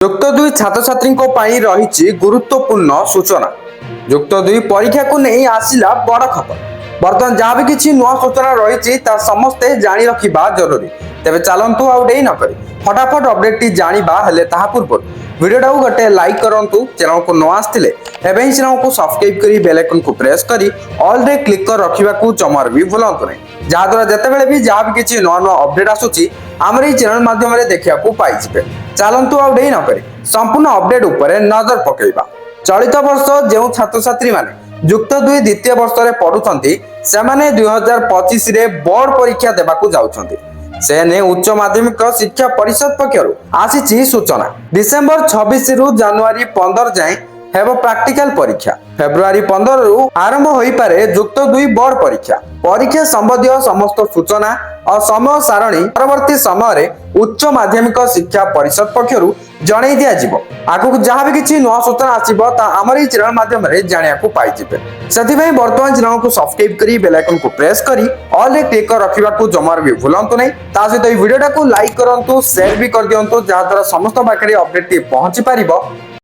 যুক্ত দুই ছাত্রছাত্রী রয়েছে গুরুত্বপূর্ণ সূচনা। যুক্ত দুই পরীক্ষা को नहीं आसिला बड़ खबर। बर्तमान जहाँ भी किसी नुआ सूचना रही समस्ते जानी रखा जरूरी। तेरे चलतु आउ डेई न करी फटाफट अपडेट टी जानिबा हेले ताहा पूर्व वीडियो टाକୁ गोटे लाइक करंतु। चैनल को न आस्तिले एबे ही चैनल को सब्सक्राइब करी बेल आइकन को प्रेस करी ऑल रे क्लिक कर रखिबा को जमार भी भूलंतु नहीं। जहाँ द्वारा जेतेबेले भी जहाँ भी किसी नुआ नुआ अपडेट आसुची आमर ई चैनल माध्यम रे देखिया को पाई जिबे। चलतु आउ डेई न करी संपूर्ण अपडेट ऊपर नजर पकेइबा। चलित वर्ष जो छात्र छात्री माने युक्त दुई द्वितीय वर्ष रे पढुछंती सेमाने 2025 रे बोर्ड परीक्षा देबाकू जाउछंती। से ने उच्च माध्यमिक शिक्षा परिषद पक्षरु आसीची सूचना। डिसेंबर 26 रु जनवरी 15 जाए हेबो प्रैक्टिकल परीक्षा। फेब्रुआरी 15 रु आरंभ होई पारे युक्त दुई बोर्ड परीक्षा। परीक्षा संबंधी समस्त सूचना और समय सारणी परवर्ती समय रे उच्च माध्यमिक शिक्षा परिषद पक्षरु जणै दिया जिवो। आगु जहाँ भी किछि नवा सूचना आसीबो ता हमर ई चैनल माध्यम रे जानिया को पाई जिबे। सेति भाई वर्तमान चैनल को सब्सक्राइब करी बेल आइकन को प्रेस करी ऑल रे क्लिक कर रखिबा को जमार भी भूलंतु नै। ता सहित ई वीडियो टाको लाइक करंतु शेयर भी कर दियंतु जहाँ द्वारा समस्त पाखरे अपडेट टी पहुंची पारिबो